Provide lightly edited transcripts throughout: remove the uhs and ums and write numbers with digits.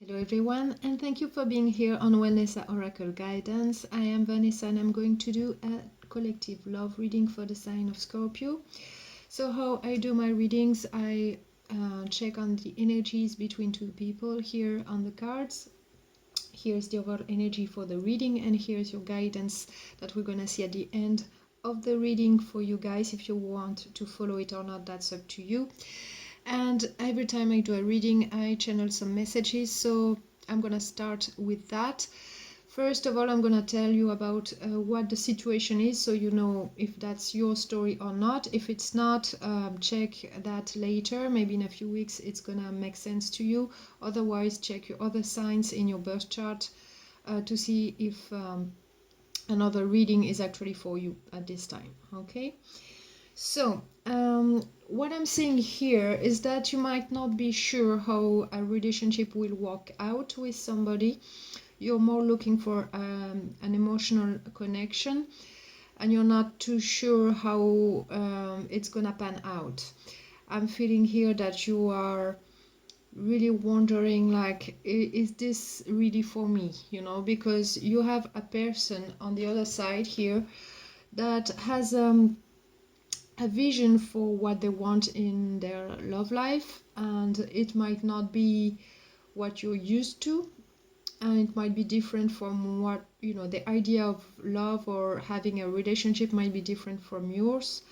Hello everyone, and thank you for being here on Wellness Oracle Guidance. I am Vanessa and I'm going to do a collective love reading for the sign of Scorpio. So how I do my readings, I check on the energies between two people here on the cards. Here's the overall energy for the reading, and here's your guidance that we're going to see at the end of the reading for you guys. If you want to follow it or not, that's up to you. And every time I do a reading, I channel some messages, so I'm gonna start with that. First of all, I'm gonna tell you about what the situation is, so you know if that's your story or not. If it's not, check that later. Maybe in a few weeks it's gonna make sense to you. Otherwise, check your other signs in your birth chart to see if another reading is actually for you at this time. Okay. So, what I'm seeing here is that you might not be sure how a relationship will work out with somebody. You're more looking for an emotional connection, and you're not too sure how it's gonna pan out. I'm feeling here that you are really wondering, like, is this really for me? You know, because you have a person on the other side here that has a vision for what they want in their love life, and it might not be what you're used to, and it might be different from what you know. The idea of love or having a relationship might be different from yours,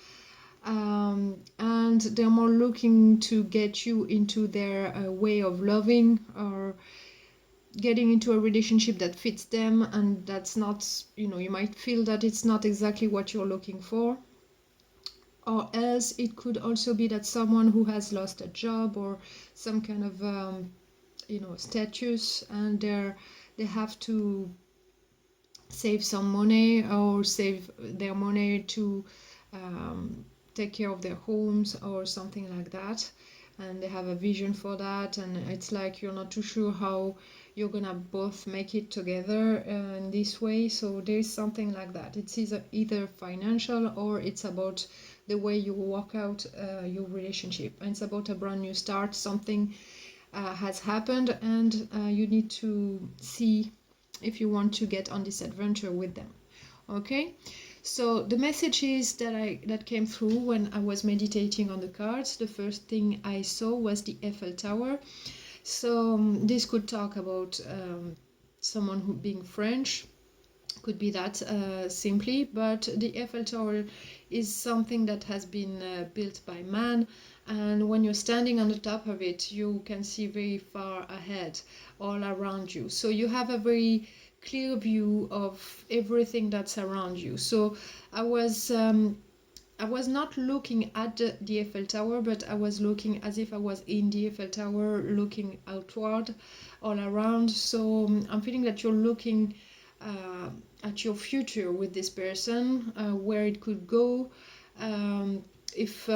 and they're more looking to get you into their way of loving, or getting into a relationship that fits them, and that's not, you know, you might feel that it's not exactly what you're looking for. Or else it could also be that someone who has lost a job or some kind of status, and they have to save some money, or save their money to take care of their homes or something like that, and they have a vision for that, and it's like you're not too sure how you're gonna both make it together in this way. So there's something like that. It's either financial, or it's about the way you work out your relationship, and it's about a brand new start. Something has happened, and you need to see if you want to get on this adventure with them. Okay, so the messages that came through when I was meditating on the cards, the first thing I saw was the Eiffel Tower. So this could talk about someone who being French, could be that simply, but the Eiffel Tower is something that has been built by man, and when you're standing on the top of it, you can see very far ahead, all around you. So you have a very clear view of everything that's around you. So I was not looking at the Eiffel Tower, but I was looking as if I was in the Eiffel Tower, looking outward, all around. So I'm feeling that you're looking at your future with this person, where it could go, if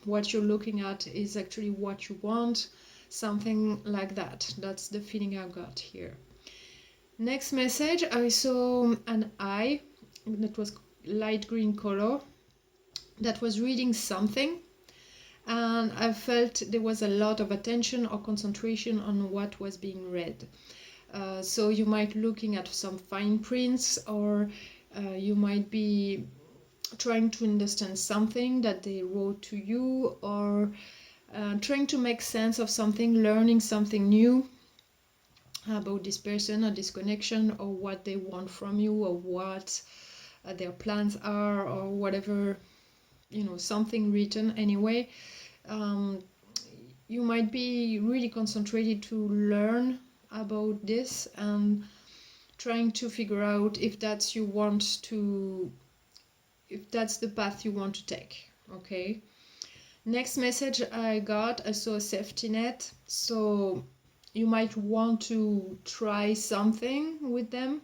what you're looking at is actually what you want, something like that. That's the feeling I got here. Next message, I saw an eye that was light green color that was reading something, and I felt there was a lot of attention or concentration on what was being read. So you might looking at some fine prints, or you might be trying to understand something that they wrote to you, or trying to make sense of something, learning something new about this person or this connection, or what they want from you, or what their plans are, or whatever, you know, something written anyway. You might be really concentrated to learn about this, and trying to figure out if that's if that's the path you want to take. Okay, next message I got, I saw a safety net. So you might want to try something with them,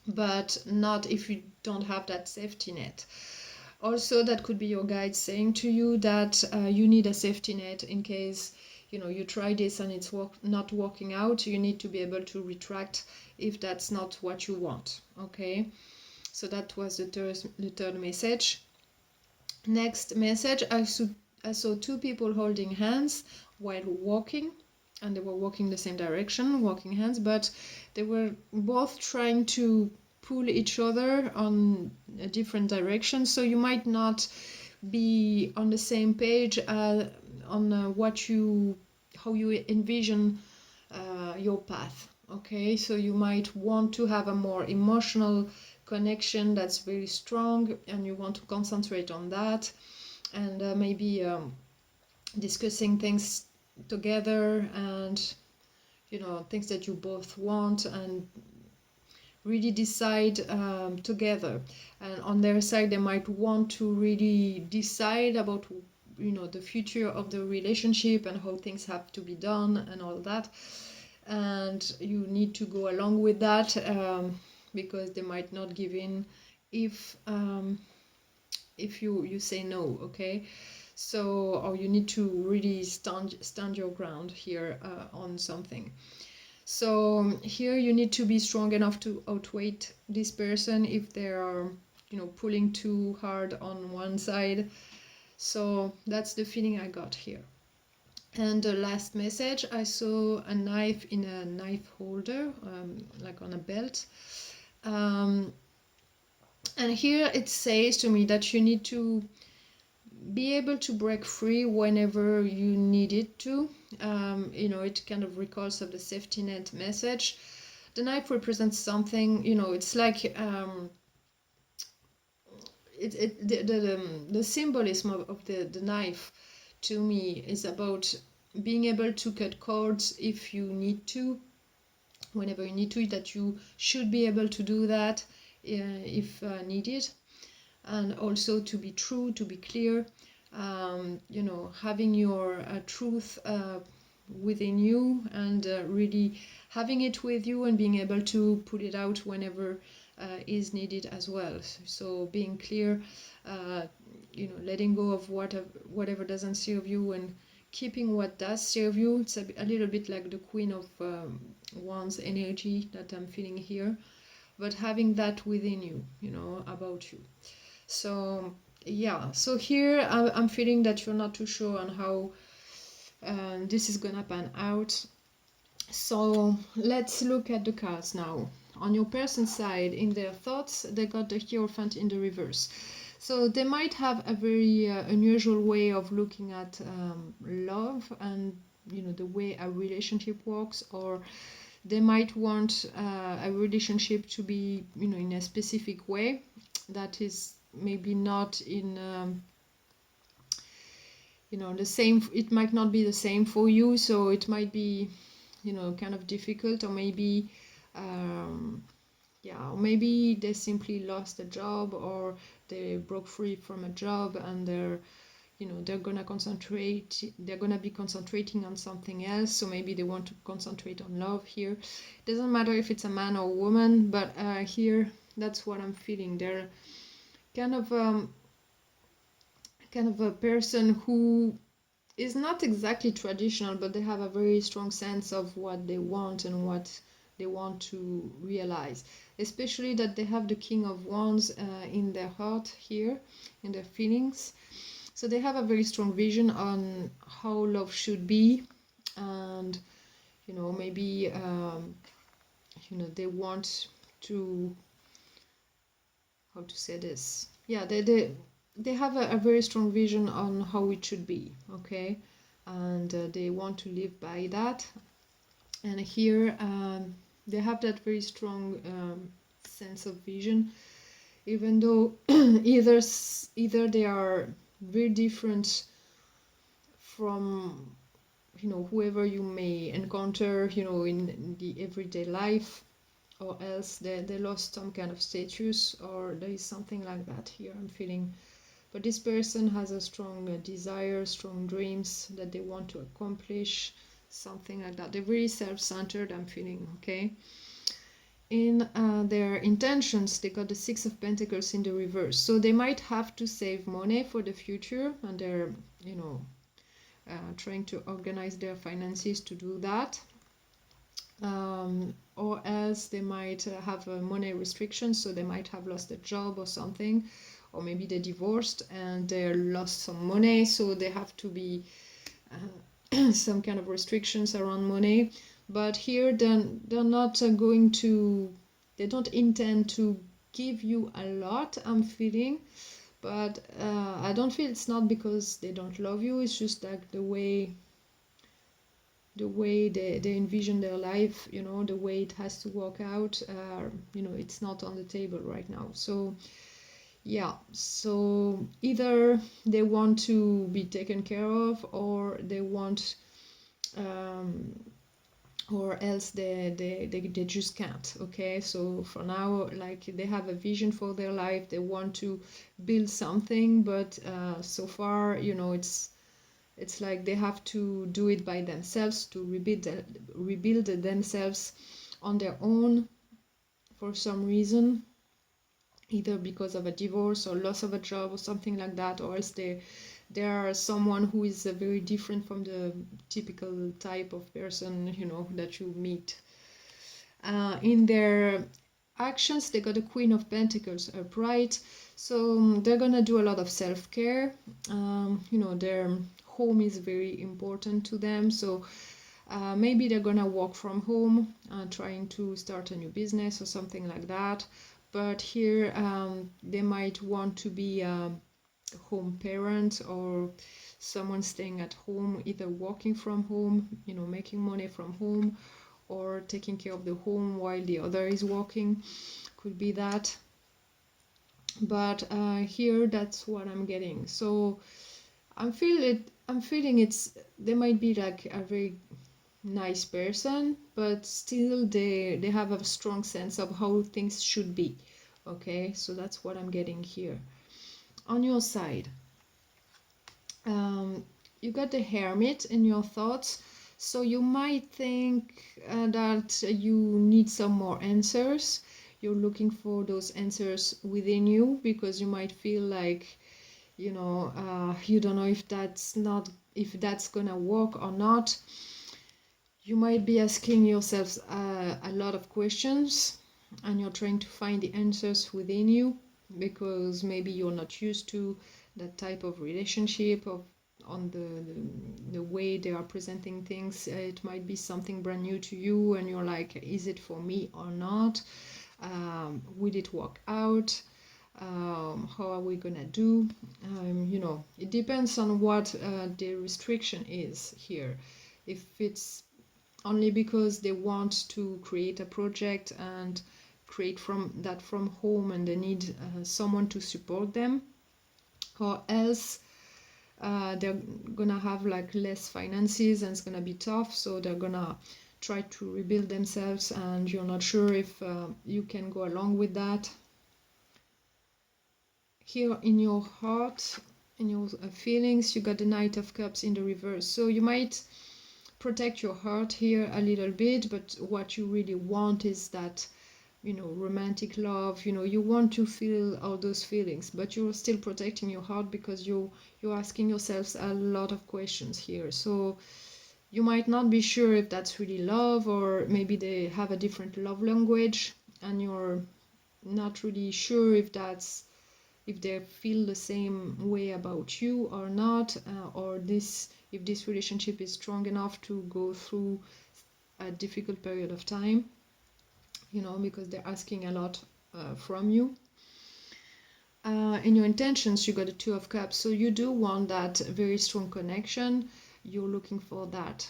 but not if you don't have that safety net. Also, that could be your guide saying to you that you need a safety net in case, you know, you try this and it's not working out. You need to be able to retract if that's not what you want. Okay, so that was the third message. Next message, I saw two people holding hands while walking. and they were walking the same direction, walking hands, but they were both trying to pull each other on a different direction. So you might not be on the same page on how you envision your path. Okay, so you might want to have a more emotional connection that's very strong, and you want to concentrate on that, and maybe discussing things together, and things that you both want, and really decide together. And on their side, they might want to really decide about the future of the relationship and how things have to be done and all that, and you need to go along with that, because they might not give in if you say no. Okay, so, or you need to really stand your ground here on something. So here you need to be strong enough to outweigh this person if they are pulling too hard on one side. So that's the feeling I got here. And the last message, I saw a knife in a knife holder, like on a belt. And here it says to me that you need to be able to break free whenever you need it to. It kind of recalls of the safety net message. The knife represents something, it's like the symbolism of the knife to me is about being able to cut cords if you need to, whenever you need to, that you should be able to do that if needed. And also to be true, to be clear, having your truth within you, and really having it with you and being able to put it out whenever is needed as well. So being clear, letting go of whatever doesn't serve you and keeping what does serve you. It's a little bit like the Queen of Wands energy that I'm feeling here, but having that within you, about you. So yeah, so here I'm feeling that you're not too sure on how this is gonna pan out. So let's look at the cards now. On your person's side, in their thoughts, they got the Hierophant in the reverse. So they might have a very unusual way of looking at love and the way a relationship works, or they might want a relationship to be in a specific way that is maybe not in the same. It might not be the same for you, so it might be kind of difficult, or maybe or maybe they simply lost a job, or they broke free from a job, and they're gonna be concentrating on something else. So maybe they want to concentrate on love here. It doesn't matter if it's a man or a woman, but here that's what I'm feeling. They're kind of a person who is not exactly traditional, but they have a very strong sense of what they want and what they want to realize, especially that they have the King of Wands in their heart here, in their feelings. So they have a very strong vision on how love should be, and maybe they want to, how to say this, they have a very strong vision on how it should be, okay, and they want to live by that. And here they have that very strong sense of vision, even though either they are very different from whoever you may encounter in the everyday life, or else they lost some kind of status, or there is something like that here I'm feeling. But this person has a strong desire, strong dreams that they want to accomplish, something like that. They're very self-centered, I'm feeling, okay? In their intentions, they got the Six of Pentacles in the reverse. So they might have to save money for the future, and they're, trying to organize their finances to do that. Or else they might have a money restriction, so they might have lost a job or something, or maybe they divorced and they lost some money, so they have to be some kind of restrictions around money. But here they're not going to, they don't intend to give you a lot, I'm feeling. But I don't feel it's not because they don't love you, it's just like the way they envision their life, you know, the way it has to work out, you know, it's not on the table right now. So yeah, so either they want to be taken care of, or they want um, or else they just can't. Okay, so for now, like, they have a vision for their life, they want to build something, but so far, you know, it's like they have to do it by themselves, to rebuild themselves on their own for some reason, either because of a divorce or loss of a job or something like that, or else they are someone who is very different from the typical type of person, you know, that you meet. In their actions, they got a Queen of Pentacles upright, so they're gonna do a lot of self-care. You know, their home is very important to them, so maybe they're gonna work from home, trying to start a new business or something like that. But here they might want to be a home parent, or someone staying at home, either working from home, you know, making money from home, or taking care of the home while the other is working. Could be that. But here, that's what I'm getting. So I'm feeling it's, they might be like a very nice person, but still they have a strong sense of how things should be. Okay, so that's what I'm getting here. On your side, you got the Hermit in your thoughts, so you might think that you need some more answers. You're looking for those answers within you, because you might feel like, you know, you don't know if that's gonna work or not. You might be asking yourselves a lot of questions, and you're trying to find the answers within you, because maybe you're not used to that type of relationship, of on the way they are presenting things. It might be something brand new to you, and you're like, is it for me or not? Will it work out? How are we gonna do? You know, it depends on what the restriction is here. If it's only because they want to create a project and create from home, and they need someone to support them, or else they're gonna have like less finances and it's gonna be tough, so they're gonna try to rebuild themselves, and you're not sure if you can go along with that. Here in your heart, in your feelings, you got the Knight of Cups in the reverse, so you might protect your heart here a little bit, but what you really want is that, you know, romantic love. You know, you want to feel all those feelings, but you're still protecting your heart, because you're asking yourselves a lot of questions here. So you might not be sure if that's really love, or maybe they have a different love language, and you're not really sure if they feel the same way about you or not, or if this relationship is strong enough to go through a difficult period of time, you know, because they're asking a lot from you. In your intentions, you got the Two of Cups, so you do want that very strong connection. You're looking for that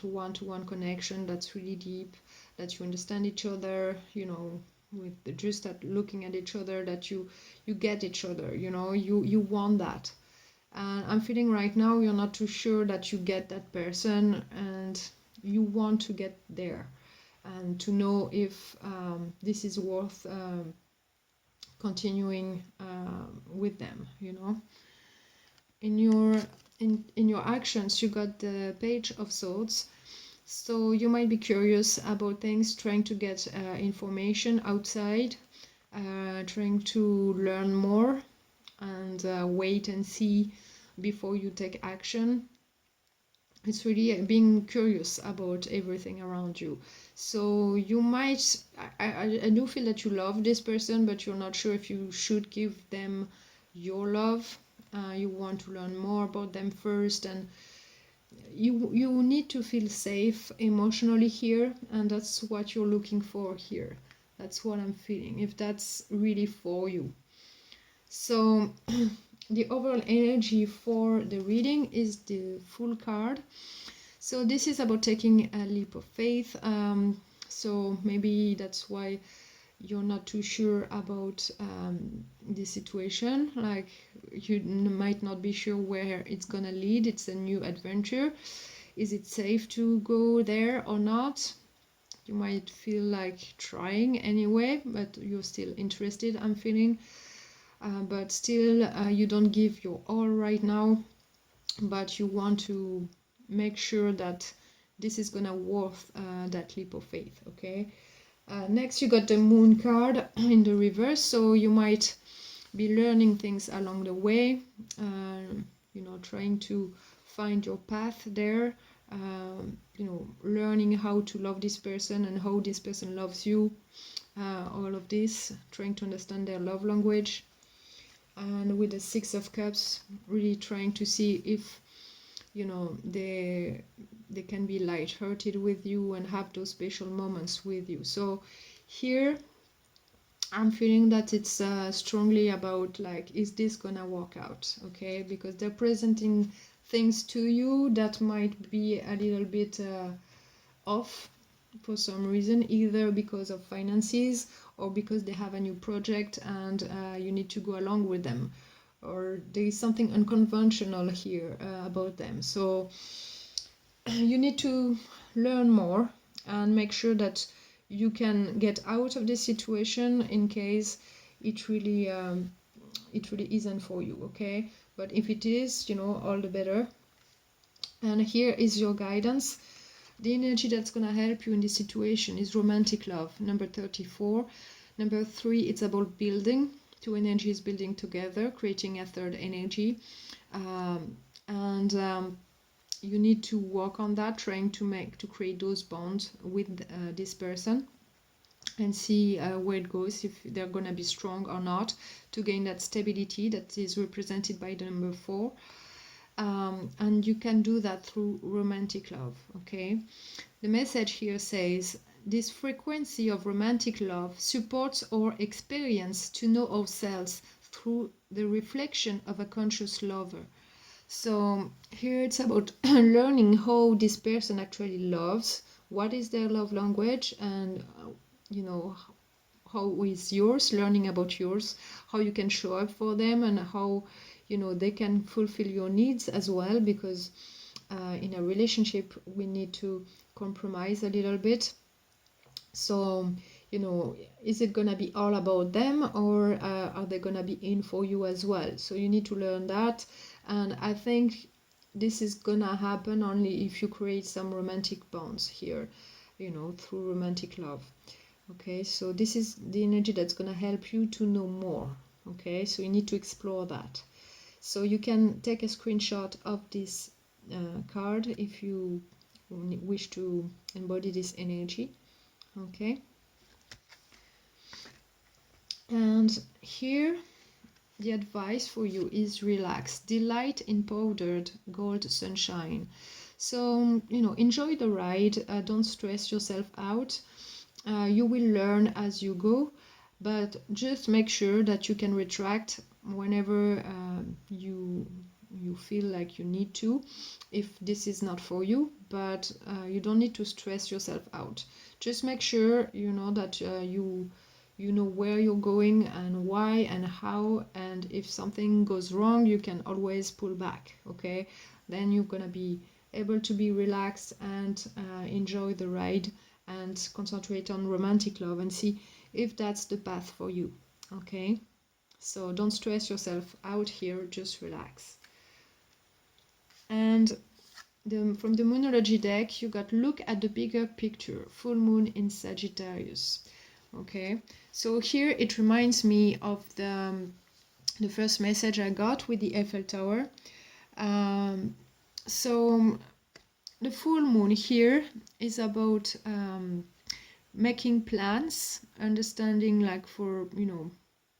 one-to-one connection that's really deep, that you understand each other, you know, with just that looking at each other, that you get each other, you know, you want that. And I'm feeling right now you're not too sure that you get that person, and you want to get there and to know if this is worth continuing with them, you know. In your actions, you got the Page of Swords, so you might be curious about things, trying to get information outside, trying to learn more, and wait and see before you take action. It's really being curious about everything around you. So you might, I do feel that you love this person, but you're not sure if you should give them your love. You want to learn more about them first, and you need to feel safe emotionally here, and that's what you're looking for here. That's what I'm feeling, if that's really for you. So the overall energy for the reading is the Fool card. So this is about taking a leap of faith. So maybe that's why you're not too sure about the situation. Like, you might not be sure where it's gonna lead. It's a new adventure. Is it safe to go there or not? You might feel like trying anyway, but you're still interested, I'm feeling. But still, you don't give your all right now, but you want to make sure that this is gonna worth that leap of faith, okay? Next, you got the Moon card in the reverse, so you might be learning things along the way, trying to find your path there, learning how to love this person and how this person loves you, all of this, trying to understand their love language. And with the Six of Cups, really trying to see if they can be light-hearted with you and have those special moments with you. So here I'm feeling that it's strongly about, like, is this gonna work out, okay? Because they're presenting things to you that might be a little bit off for some reason, either because of finances or because they have a new project and you need to go along with them, or there is something unconventional here about them. So you need to learn more and make sure that you can get out of this situation in case it really isn't for you, okay? But if it is, all the better. And here is your guidance. The energy that's going to help you in this situation is romantic love, number 34. Number 3, it's about building. Two energies building together, creating a third energy. You need to work on that, trying to create those bonds with this person and see where it goes, if they're going to be strong or not, to gain that stability that is represented by the number 4. And you can do that through romantic love, okay? The message here says, this frequency of romantic love supports our experience to know ourselves through the reflection of a conscious lover. So here it's about learning how this person actually loves, what is their love language, and how is yours, learning about yours, how you can show up for them, and how they can fulfill your needs as well, because in a relationship we need to compromise a little bit. So is it gonna be all about them, or are they gonna be in for you as well? So you need to learn that, and I think this is gonna happen only if you create some romantic bonds here, through romantic love. Okay, so this is the energy that's gonna help you to know more. Okay, so you need to explore that. So you can take a screenshot of this card if you wish to embody this energy. Okay, and here the advice for you is relax, delight in powdered gold sunshine. So enjoy the ride, don't stress yourself out. You will learn as you go, but just make sure that you can retract whenever you feel like you need to, if this is not for you. But you don't need to stress yourself out. Just make sure that you know where you're going and why and how, and if something goes wrong you can always pull back, okay? Then you're gonna be able to be relaxed and enjoy the ride and concentrate on romantic love and see if that's the path for you, okay? So don't stress yourself out here, just relax. And from the Moonology deck, you got look at the bigger picture, full moon in Sagittarius. Okay, so here it reminds me of the first message I got with the Eiffel Tower. So the full moon here is about making plans, understanding, like, for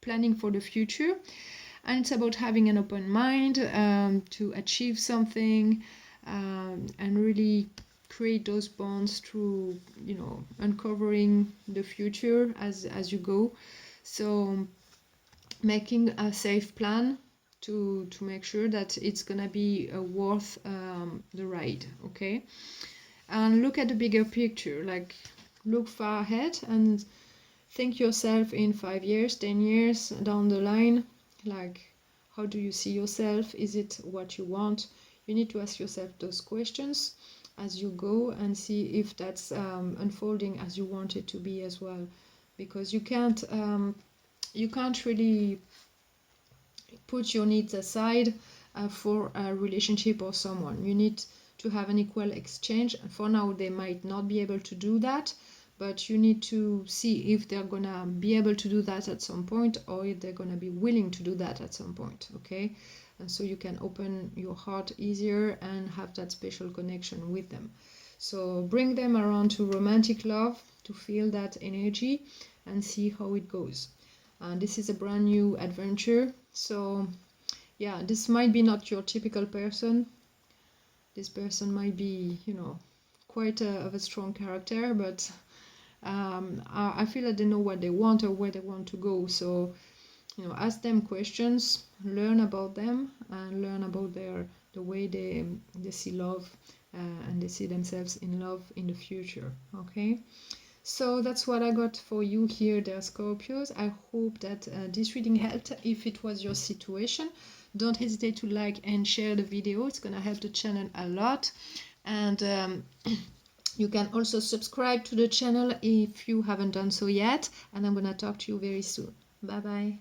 planning for the future, and it's about having an open mind to achieve something, and really create those bonds through, you know, uncovering the future as you go. So making a safe plan to make sure that it's gonna be worth the ride. Okay, and look at the bigger picture, like look far ahead and think yourself in 5 years, 10 years down the line. Like, how do you see yourself? Is it what you want? You need to ask yourself those questions as you go and see if that's unfolding as you want it to be as well. Because you can't really put your needs aside for a relationship or someone. You need to have an equal exchange. For now, they might not be able to do that, but you need to see if they're gonna be able to do that at some point, or if they're gonna be willing to do that at some point. Okay, and so you can open your heart easier and have that special connection with them. So bring them around to romantic love to feel that energy and see how it goes. This is a brand new adventure, so yeah, this might be not your typical person. This person might be, you know, quite of a strong character, but I feel that they know what they want or where they want to go. So, you know, ask them questions, learn about them, and learn about the way they see love, and they see themselves in love in the future. Okay. So that's what I got for you here, dear Scorpios. I hope that this reading helped. If it was your situation, don't hesitate to like and share the video. It's gonna help the channel a lot. And you can also subscribe to the channel if you haven't done so yet. And I'm gonna talk to you very soon. Bye bye.